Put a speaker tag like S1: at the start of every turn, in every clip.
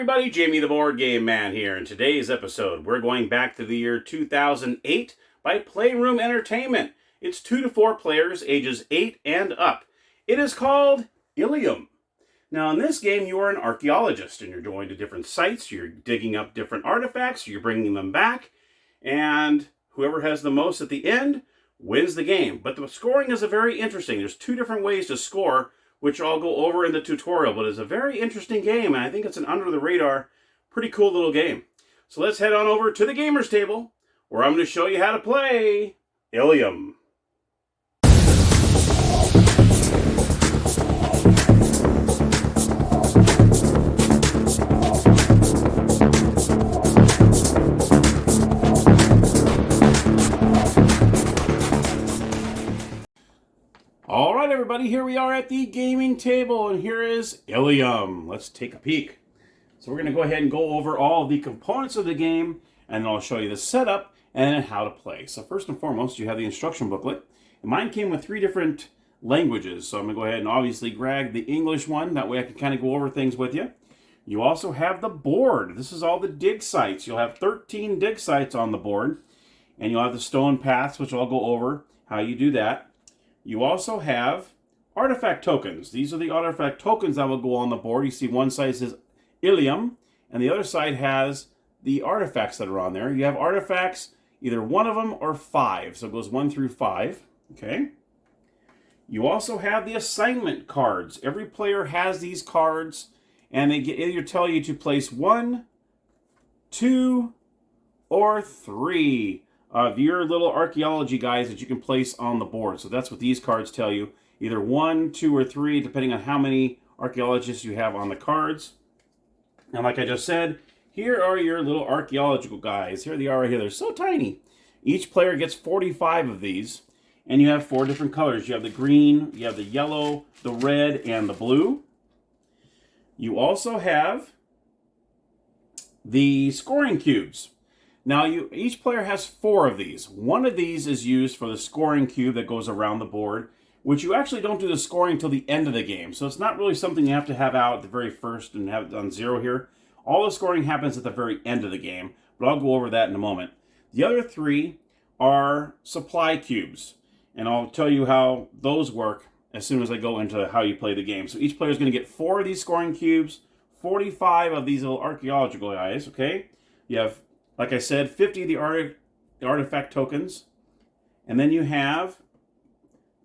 S1: everybody, Jamie the Board Game Man here. In today's episode, we're going back to the year 2008 by Playroom Entertainment. It's 2 to 4 players, ages 8 and up. It is called Ilium. Now in this game, you are an archaeologist and you're going to different sites, you're digging up different artifacts, you're bringing them back, and whoever has the most at the end wins the game. But the scoring is very interesting. There's 2 different ways to score, which I'll go over in the tutorial, but it's a very interesting game, and I think it's an under-the-radar, pretty cool little game. So let's head on over to the Gamers Table, where I'm going to show you how to play Ilium. Alright everybody, here we are at the gaming table, and here is Ilium. Let's take a peek. So we're going to go ahead and go over all the components of the game, and then I'll show you the setup and how to play. So first and foremost, you have the instruction booklet. And mine came with 3 different languages, so I'm going to go ahead and obviously grab the English one. That way I can kind of go over things with you. You also have the board. This is all the dig sites. You'll have 13 dig sites on the board, and you'll have the stone paths, which I'll go over how you do that. You also have artifact tokens. These are the artifact tokens that will go on the board. You see one side says Ilium, and the other side has the artifacts that are on there. You have artifacts, either one of them or 5. So it goes 1 through 5. Okay. You also have the assignment cards. Every player has these cards, and they either tell you to place 1, 2, or 3 of your little archaeology guys that you can place on the board. So that's what these cards tell you. Either 1, 2, or 3, depending on how many archaeologists you have on the cards. And like I just said, here are your little archaeological guys. Here they are right here. They're so tiny. Each player gets 45 of these. And you have 4 different colors. You have the green, you have the yellow, the red, and the blue. You also have the scoring cubes. Now, each player has 4 of these. One of these is used for the scoring cube that goes around the board, which you actually don't do the scoring until the end of the game. So it's not really something you have to have out at the very first and have it on 0 here. All the scoring happens at the very end of the game, but I'll go over that in a moment. The other 3 are supply cubes, and I'll tell you how those work as soon as I go into how you play the game. So each player is going to get 4 of these scoring cubes, 45 of these little archaeological guys, okay? You have, like I said, 50 of the artifact tokens. And then you have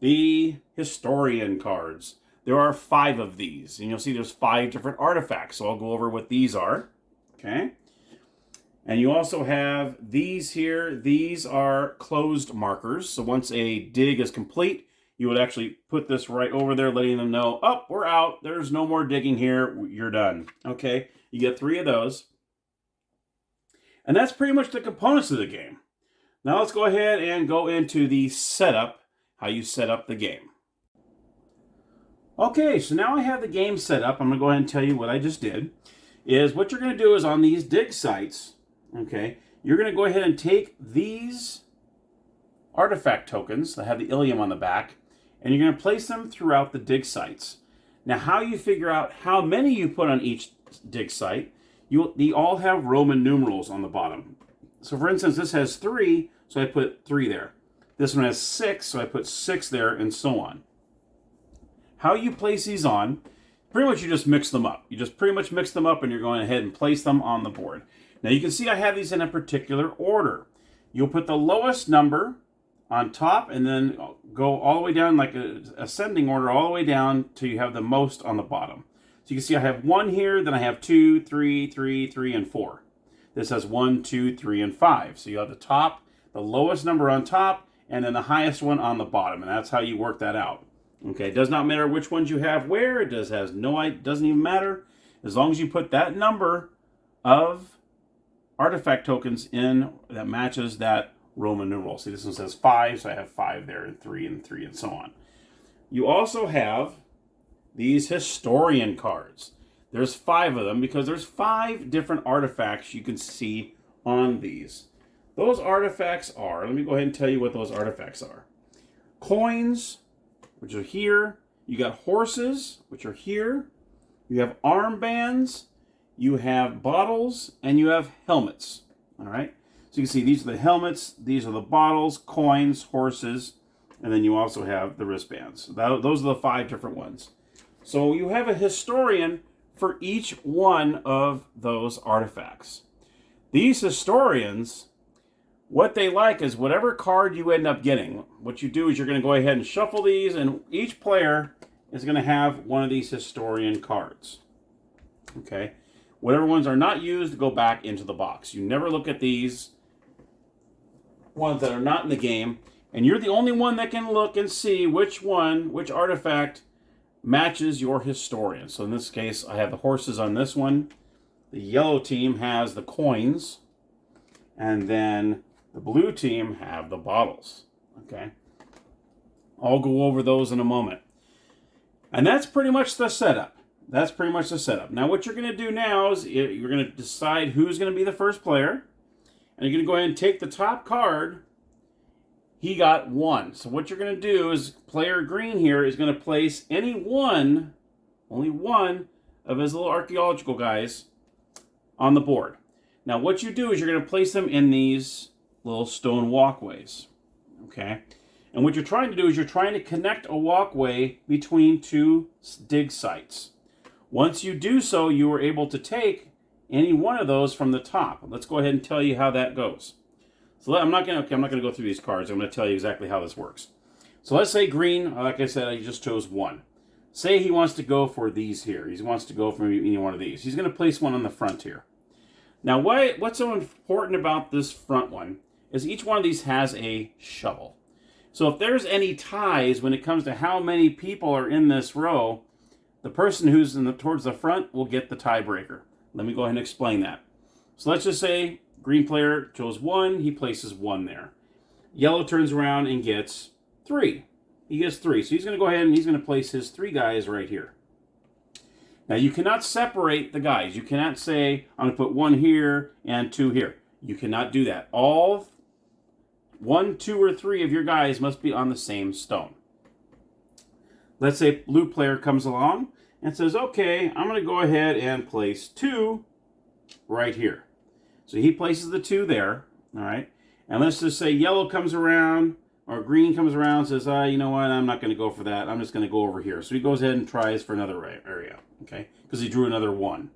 S1: the historian cards. There are 5 of these. And you'll see there's 5 different artifacts. So I'll go over what these are. Okay. And you also have these here. These are closed markers. So once a dig is complete, you would actually put this right over there, letting them know, oh, we're out. There's no more digging here. You're done. Okay. You get 3 of those. And that's pretty much the components of the game. Now let's go ahead and go into the setup, how you set up the game. Okay, so now I have the game set up. I'm going to go ahead and tell you what I just did. Is what you're going to do is on these dig sites, okay, you're going to go ahead and take these artifact tokens that have the Ilium on the back, and you're going to place them throughout the dig sites. Now how you figure out how many you put on each dig site, they all have Roman numerals on the bottom. So for instance, this has 3, so I put 3 there. This one has 6, so I put 6 there, and so on. How you place these on, pretty much you just mix them up. You just pretty much mix them up, and you're going ahead and place them on the board. Now you can see I have these in a particular order. You'll put the lowest number on top, and then go all the way down, like an ascending order, all the way down till you have the most on the bottom. So you can see I have 1 here, then I have 2, 3, 3, 3, and 4. This has 1, 2, 3, and 5. So you have the top, the lowest number on top, and then the highest one on the bottom. And that's how you work that out. Okay, it does not matter which ones you have where. It doesn't even matter. As long as you put that number of artifact tokens in that matches that Roman numeral. See, this one says 5, so I have 5 there, and 3, and so on. You also have these historian cards. There's 5 of them because there's 5 different artifacts you can see on these. Those artifacts are, let me go ahead and tell you what those artifacts are. Coins, which are here. You got horses, which are here. You have armbands. you have bottles, and you have helmets. All right. So you can see these are the helmets, these are the bottles, coins, horses, and then you also have the wristbands. Those are the 5 different ones. So you have a historian for each one of those artifacts. These historians, what they like is whatever card you end up getting, what you do is you're going to go ahead and shuffle these, and each player is going to have one of these historian cards. Okay? Whatever ones are not used go back into the box. You never look at these ones that are not in the game, and you're the only one that can look and see which artifact matches your historian. So in this case, I have the horses on this one. The yellow team has the coins, and then the blue team have the bottles. Okay? I'll go over those in a moment. And that's pretty much the setup. Now what you're going to do now is you're going to decide who's going to be the first player. And you're going to go ahead and take the top card. He got 1. So what you're going to do is player green here is going to place only one of his little archaeological guys on the board. Now what you do is you're going to place them in these little stone walkways. Okay? And what you're trying to do is you're trying to connect a walkway between 2 dig sites. Once you do so, you are able to take any one of those from the top. Let's go ahead and tell you how that goes. So I'm not going to go through these cards. I'm going to tell you exactly how this works. So let's say green, like I said, I just chose 1. Say he wants to go for these here. He wants to go for any one of these. He's going to place one on the front here. Now, what's so important about this front one is each one of these has a shovel. So if there's any ties when it comes to how many people are in this row, the person who's towards the front will get the tiebreaker. Let me go ahead and explain that. So let's just say green player chose 1. He places 1 there. Yellow turns around and gets 3. He gets 3. So he's going to go ahead and he's going to place his 3 guys right here. Now you cannot separate the guys. You cannot say, I'm going to put 1 here and 2 here. You cannot do that. All 1, 2, or 3 of your guys must be on the same stone. Let's say blue player comes along and says, okay, I'm going to go ahead and place 2 right here. So he places the 2 there, all right? And let's just say yellow comes around, or green comes around and says, you know what, I'm not going to go for that. I'm just going to go over here. So he goes ahead and tries for another area, okay? Because he drew another 1.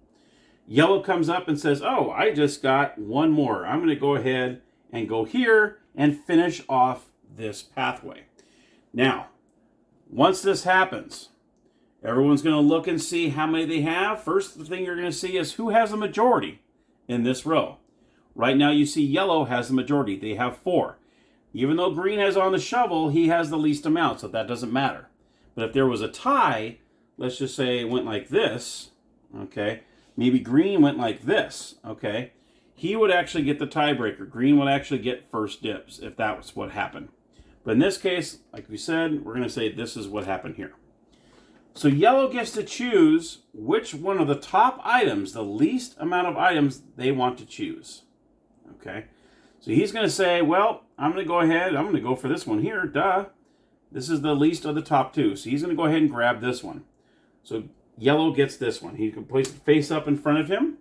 S1: Yellow comes up and says, oh, I just got 1 more. I'm going to go ahead and go here and finish off this pathway. Now, once this happens, everyone's going to look and see how many they have. First, the thing you're going to see is who has the majority in this row. Right now, you see yellow has the majority. They have 4. Even though green has on the shovel, he has the least amount, so that doesn't matter. But if there was a tie, let's just say it went like this, okay? Maybe green went like this, okay? He would actually get the tiebreaker. Green would actually get first dibs if that was what happened. But in this case, like we said, we're going to say this is what happened here. So yellow gets to choose which one of the top items, the least amount of items they want to choose. Okay? So he's going to say, well, I'm going to go ahead, I'm going to go for this one here, duh. This is the least of the top 2. So he's going to go ahead and grab this one. So yellow gets this one. He can place it face up in front of him.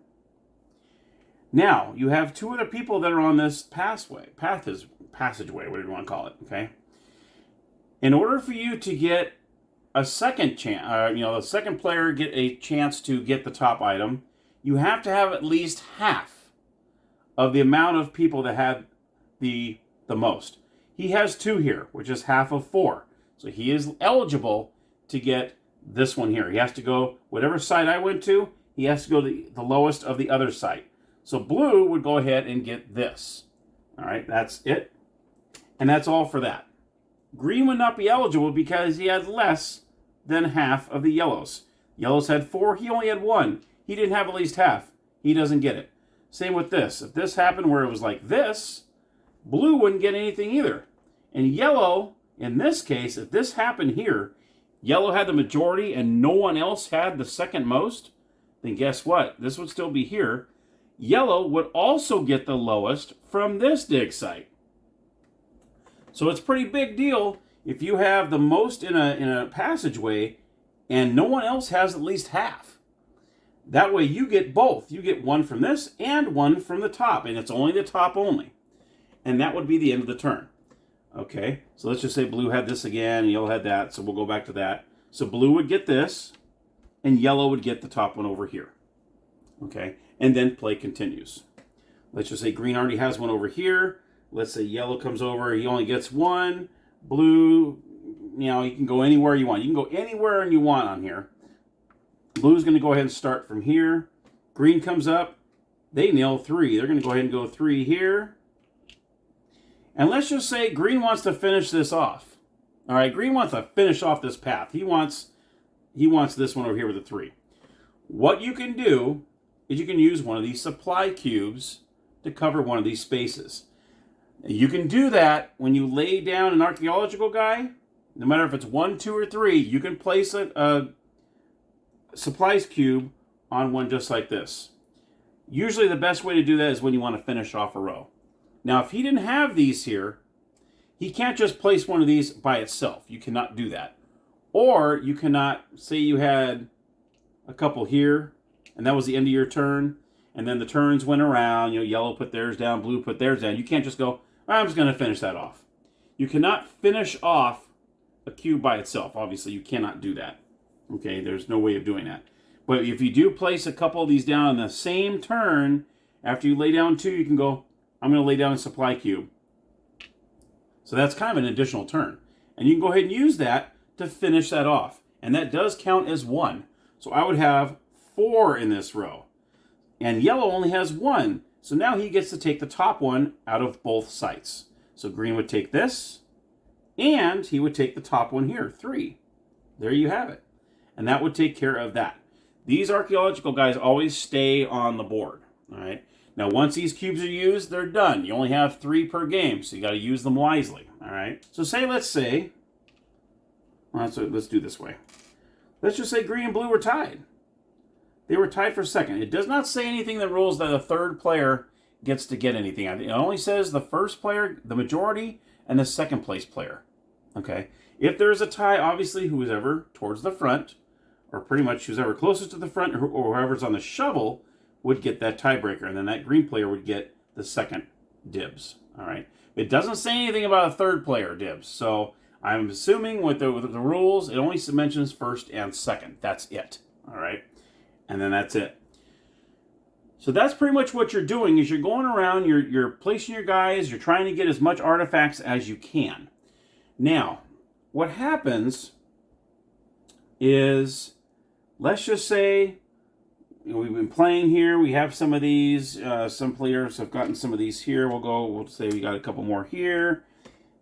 S1: Now, you have 2 other people that are on this passageway, whatever you want to call it, okay? In order for you to get a second chance, the second player get a chance to get the top item, you have to have at least half of the amount of people that had the most. He has 2 here, which is half of 4. So he is eligible to get this one here. He has to go, whatever side I went to, he has to go to the lowest of the other side. So blue would go ahead and get this. All right, that's it. And that's all for that. Green would not be eligible because he had less than half of the yellows. Yellows had 4. He only had 1. He didn't have at least half. He doesn't get it. Same with this. If this happened where it was like this, blue wouldn't get anything either. And yellow, in this case, if this happened here, yellow had the majority and no one else had the second most, then guess what? This would still be here. Yellow would also get the lowest from this dig site. So it's a pretty big deal if you have the most in a passageway and no one else has at least half. That way you get both. You get one from this and one from the top, and it's only the top only. And that would be the end of the turn. Okay, so let's just say blue had this again, and yellow had that, so we'll go back to that. So blue would get this, and yellow would get the top one over here. Okay, and then play continues. Let's just say green already has one over here. Let's say yellow comes over, he only gets one. Blue, you know, you can go anywhere you want. You can go anywhere you want on here. Blue's going to go ahead and start from here. Green comes up. They nail 3. They're going to go ahead and go 3 here. And let's just say green wants to finish this off. All right, green wants to finish off this path. He wants this one over here with a 3. What you can do is you can use one of these supply cubes to cover one of these spaces. You can do that when you lay down an archaeological guy. No matter if it's 1, 2, or 3, you can place a supplies cube on one just like this. Usually the best way to do that is when you want to finish off a row. Now, if he didn't have these here, he can't just place one of these by itself. You cannot do that. Or you cannot, say you had a couple here, and that was the end of your turn, and then the turns went around, you know, yellow put theirs down, blue put theirs down. You can't just go, I'm just going to finish that off. You cannot finish off a cube by itself. Obviously, you cannot do that. Okay, there's no way of doing that. But if you do place a couple of these down in the same turn, after you lay down 2, you can go, I'm going to lay down a supply cube. So that's kind of an additional turn. And you can go ahead and use that to finish that off. And that does count as 1. So I would have 4 in this row. And yellow only has 1. So now he gets to take the top one out of both sites. So green would take this, and he would take the top one here, 3. There you have it. And that would take care of that. These archaeological guys always stay on the board. All right. Now, once these cubes are used, they're done. You only have 3 per game, so you got to use them wisely. All right. So let's say, let's do this way. Let's just say green and blue were tied. They were tied for second. It does not say anything that rules that a third player gets to get anything. It only says the first player, the majority, and the second place player. Okay. If there's a tie, obviously who's ever towards the front, or pretty much who's ever closest to the front, or whoever's on the shovel, would get that tiebreaker, and then that green player would get the second dibs. All right. It doesn't say anything about a third player dibs, so I'm assuming with the rules, it only mentions first and second. That's it. All right. And then that's it. So that's pretty much what you're doing. Is you're going around, you're placing your guys, you're trying to get as much artifacts as you can. Now, what happens is, let's just say, we've been playing here. We have some of these. Some players have gotten some of these here. We'll say we got a couple more here.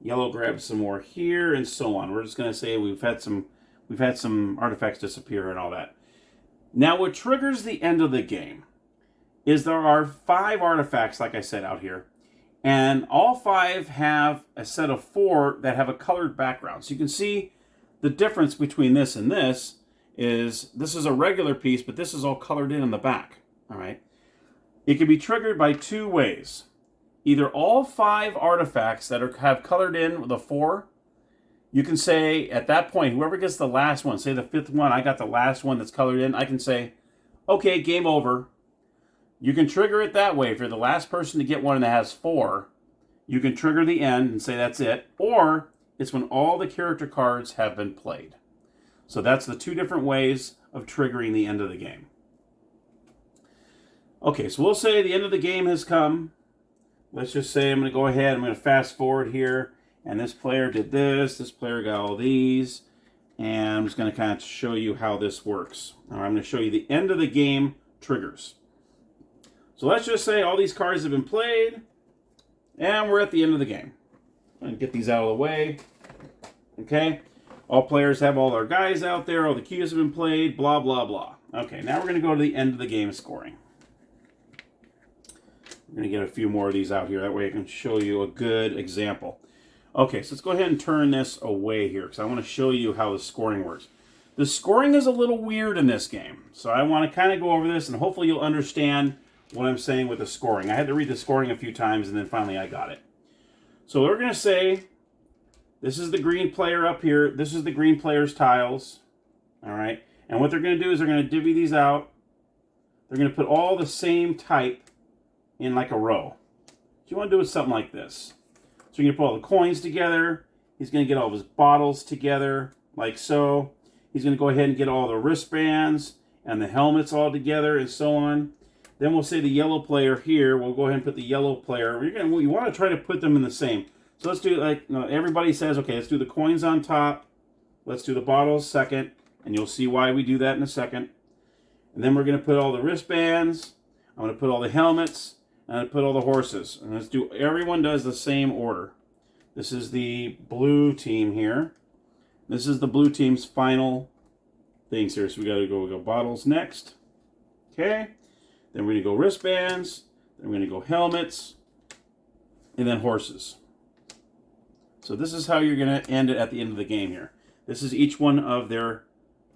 S1: Yellow grabs some more here, and so on. We're just going to say we've had some artifacts disappear and all that. Now, what triggers the end of the game is there are 5 artifacts, like I said, out here. And all 5 have a set of 4 that have a colored background. So you can see the difference between this and this is a regular piece, but this is all colored in the back. All right. It can be triggered by 2 ways. Either all 5 artifacts that have colored in with a 4, you can say at that point, whoever gets the last one, say the 5th one, I got the last one that's colored in, I can say, okay, game over. You can trigger it that way. If you're the last person to get one that has 4, you can trigger the end and say that's it. Or it's when all the character cards have been played. So that's the 2 different ways of triggering the end of the game. Okay, so we'll say the end of the game has come. Let's just say I'm going to go ahead, I'm going to fast forward here. And this player did this player got all these. And I'm just going to kind of show you how this works. All right, I'm going to show you the end of the game triggers. So let's just say all these cards have been played, and we're at the end of the game. I'm going to get these out of the way. Okay, all players have all their guys out there, all the cubes have been played, blah, blah, blah. Okay, now we're going to go to the end of the game scoring. I'm going to get a few more of these out here, that way I can show you a good example. Okay, so let's go ahead and turn this away here, because I want to show you how the scoring works. The scoring is a little weird in this game, so I want to kind of go over this, and hopefully you'll understand what I'm saying with the scoring. I had to read the scoring a few times, and then finally I got it. So we're going to say, this is the green player up here. This is the green player's tiles. All right. And what they're going to do is they're going to divvy these out. they're going to put all the same type in like a row. So you want to do it something like this. So you're going to put all the coins together. He's going to get all of his bottles together, like so. He's going to go ahead and get all the wristbands and the helmets all together and so on. Then we'll say the yellow player here. We'll go ahead and put the yellow player. You want to try to put them in the same. So let's do like everybody says, okay, let's do the coins on top. Let's do the bottles second. And you'll see why we do that in a second. And then we're going to put all the wristbands. I'm going to put all the helmets. And I'm going to put all the horses. And let's do, everyone does the same order. This is the blue team here. This is the blue team's final things here. So we go bottles next. Okay. Then we're going to go wristbands. Then we're going to go helmets. And then horses. So this is how you're going to end it at the end of the game here. This is each one of their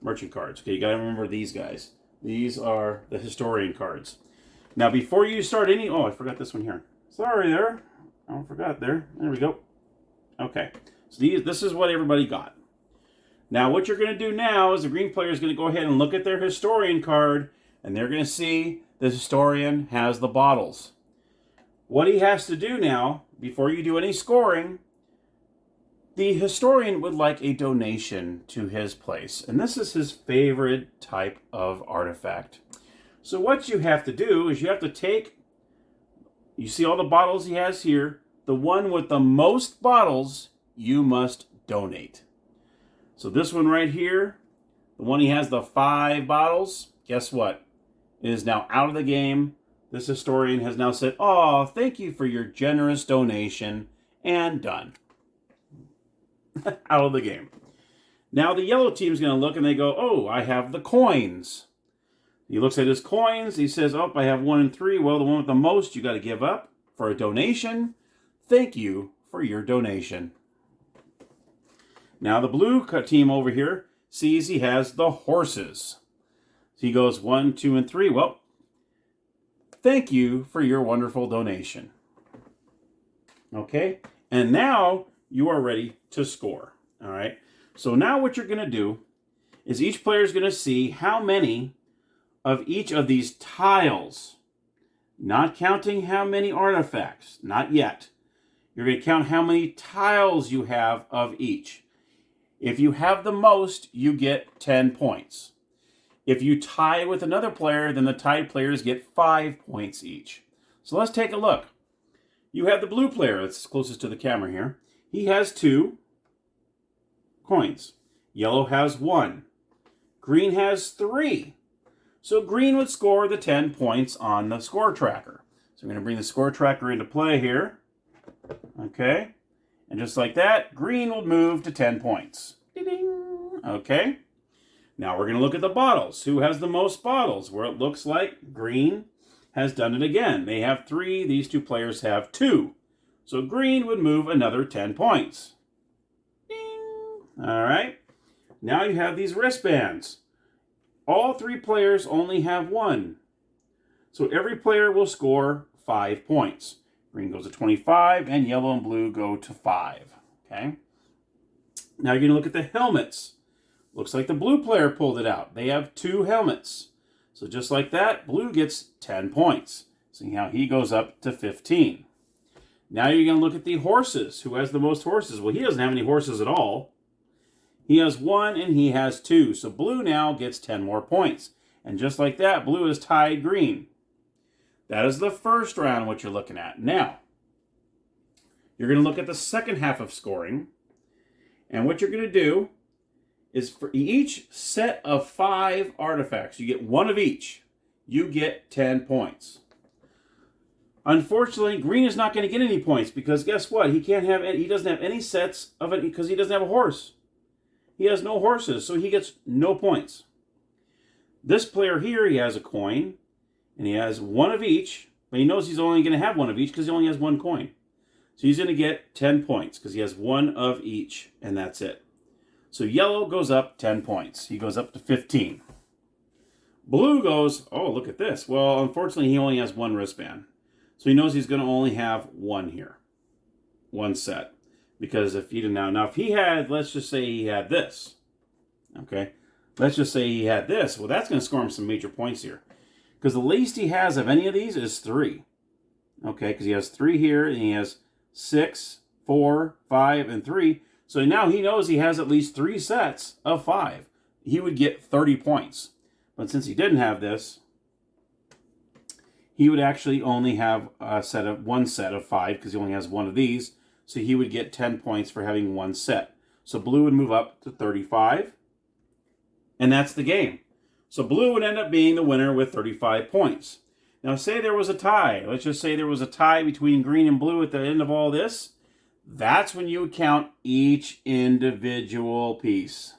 S1: merchant cards. Okay, you got to remember these guys. These are the historian cards. Now, before you start any... Oh, I forgot this one here. Sorry there. I forgot there. There we go. Okay. So this is what everybody got. Now, what you're going to do now is the green player is going to go ahead and look at their historian card, and they're going to see the historian has the bottles. What he has to do now, before you do any scoring, the historian would like a donation to his place. And this is his favorite type of artifact. So what you have to do is you have to take, you see all the bottles he has here, the one with the most bottles you must donate. So this one right here, the one he has the 5 bottles, guess what? It is now out of the game. This historian has now said, oh, thank you for your generous donation, and done. Out of the game. Now the yellow team's going to look and they go, oh, I have the coins. He looks at his coins. He says, oh, I have 1 and 3. Well, the one with the most you got to give up for a donation. Thank you for your donation. Now the blue team over here sees he has the horses. He goes 1, 2, and 3. Well, thank you for your wonderful donation. Okay, and now you are ready to score. All right, so now what you're going to do is each player is going to see how many of each of these tiles, not counting how many artifacts, not yet. You're going to count how many tiles you have of each. If you have the most, you get 10 points. If you tie with another player, then the tied players get 5 points each. So let's take a look. You have the blue player that's closest to the camera here. He has 2 coins. Yellow has 1. Green has 3. So green would score the 10 points on the score tracker. So we're going to bring the score tracker into play here. Okay. And just like that, green will move to 10 points. Ding-ding. Okay. Now we're going to look at the bottles. Who has the most bottles? Where it looks like green has done it again. They have 3. These 2 players have 2. So green would move another 10 points. Ding. All right. Now you have these wristbands. All 3 players only have 1. So every player will score 5 points. Green goes to 25, and yellow and blue go to 5. Okay. Now you're going to look at the helmets. Looks like the blue player pulled it out. They have 2 helmets. So just like that, blue gets 10 points. See how he goes up to 15. Now you're going to look at the horses. Who has the most horses? Well, he doesn't have any horses at all. He has 1 and he has 2. So blue now gets 10 more points. And just like that, blue is tied green. That is the first round, what you're looking at. Now, you're going to look at the second half of scoring. And what you're going to do is for each set of 5 artifacts, you get 1 of each. You get 10 points. Unfortunately, green is not going to get any points because guess what? He doesn't have any sets of it because he doesn't have a horse. He has no horses, so he gets no points. This player here, he has a coin, and he has 1 of each, but he knows he's only going to have 1 of each because he only has 1 coin. So he's going to get 10 points because he has 1 of each, and that's it. So yellow goes up 10 points. He goes up to 15. Blue goes, oh, look at this. Well, unfortunately, he only has 1 wristband. So he knows he's going to only have 1 here. 1 set. Because if he didn't now if he had, let's just say he had this. Okay. Let's just say he had this. Well, that's going to score him some major points here. Because the least he has of any of these is 3. Okay, because he has 3 here, and he has 6, 4, 5, and 3. So now he knows he has at least 3 sets of 5. He would get 30 points. But since he didn't have this, he would actually only have one set of 5, because he only has one of these. So he would get 10 points for having one set. So blue would move up to 35. And that's the game. So blue would end up being the winner with 35 points. Now say there was a tie. Let's just say there was a tie between green and blue at the end of all this. That's when you would count each individual piece.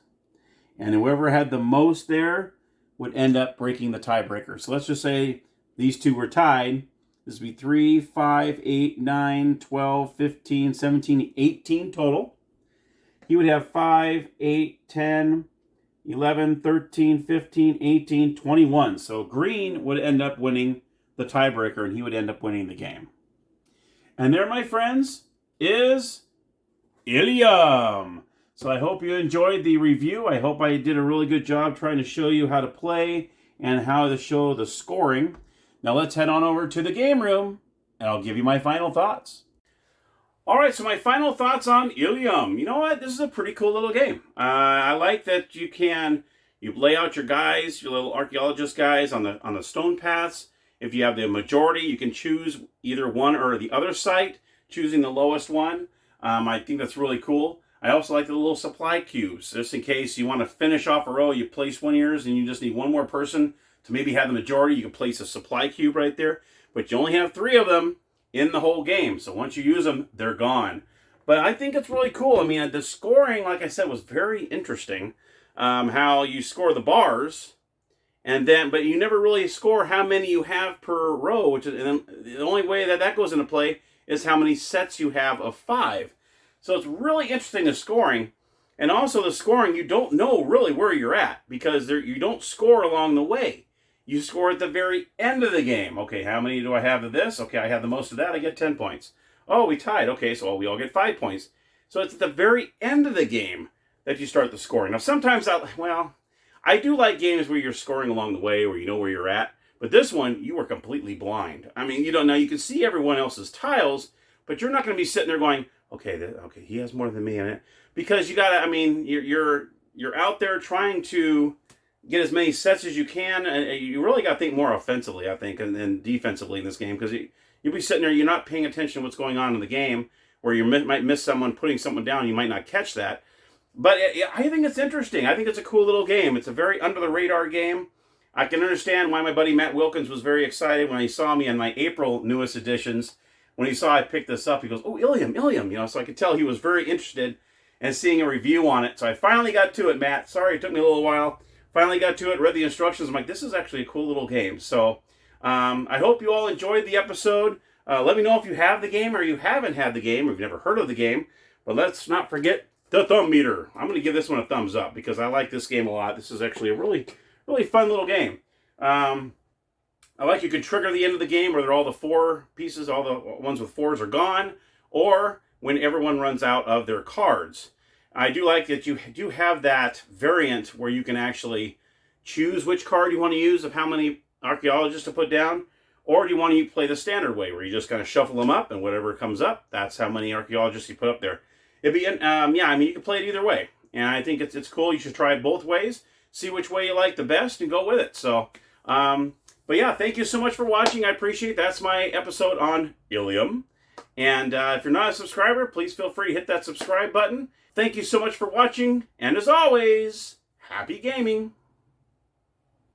S1: And whoever had the most there would end up breaking the tiebreaker. So let's just say these two were tied. This would be 3, 5, 8, 9, 12, 15, 17, 18 total. He would have 5, 8, 10, 11, 13, 15, 18, 21. So green would end up winning the tiebreaker, and he would end up winning the game. And there, my friends, is Ilium. So I hope you enjoyed the review. I hope I did a really good job trying to show you how to play and how to show the scoring. Now let's head on over to the game room, and I'll give you my final thoughts. All right, so my final thoughts on Ilium. You know what? This is a pretty cool little game. I like that you lay out your guys, your little archaeologist guys on the stone paths. If you have the majority, you can choose either one or the other site, choosing the lowest one. I think that's really cool. I also like the little supply cubes, just in case you want to finish off a row, you place one of yours and you just need one more person to maybe have the majority. You can place a supply cube right there, but you only have 3 of them in the whole game. So once you use them, they're gone. But I think it's really cool. I mean, the scoring, like I said, was very interesting. How you score the bars, but you never really score how many you have per row, which is, and the only way that goes into play is how many sets you have of 5. So it's really interesting, the scoring. And also the scoring, you don't know really where you're at, because you don't score along the way. You score at the very end of the game. Okay, how many do I have of this? Okay, I have the most of that. I get 10 points. Oh, we tied. Okay, so we all get 5 points. So it's at the very end of the game that you start the scoring. Now, sometimes I do like games where you're scoring along the way, where you know where you're at. But this one, you were completely blind. I mean, you don't know. You can see everyone else's tiles, but you're not going to be sitting there going, okay, he has more than me in it. Because you got to, I mean, you're out there trying to get as many sets as you can. And you really got to think more offensively, I think, and defensively in this game. Because you'll be sitting there, you're not paying attention to what's going on in the game, where you might miss someone putting someone down. You might not catch that. But I think it's interesting. I think it's a cool little game. It's a very under-the-radar game. I can understand why my buddy Matt Wilkins was very excited when he saw me in my April newest editions. When he saw I picked this up, he goes, "Oh, Ilium, Ilium." You know, so I could tell he was very interested in seeing a review on it. So I finally got to it, Matt. Sorry, it took me a little while. Finally got to it, read the instructions. I'm like, this is actually a cool little game. So I hope you all enjoyed the episode. Let me know if you have the game or you haven't had the game or you've never heard of the game. But let's not forget the thumb meter. I'm going to give this one a thumbs up because I like this game a lot. This is actually a really, really fun little game. I like you can trigger the end of the game where all the 4 pieces, all the ones with 4s are gone, or when everyone runs out of their cards. I do like that you do have that variant where you can actually choose which card you want to use of how many archaeologists to put down, or do you want to play the standard way where you just kind of shuffle them up and whatever comes up, that's how many archaeologists you put up there. It'd be, yeah, I mean, you can play it either way, and I think it's cool. You should try it both ways, see which way you like the best, and go with it. So, but yeah, thank you so much for watching. I appreciate it. That's my episode on Ilium. And if you're not a subscriber, please feel free to hit that subscribe button. Thank you so much for watching. And as always, happy gaming.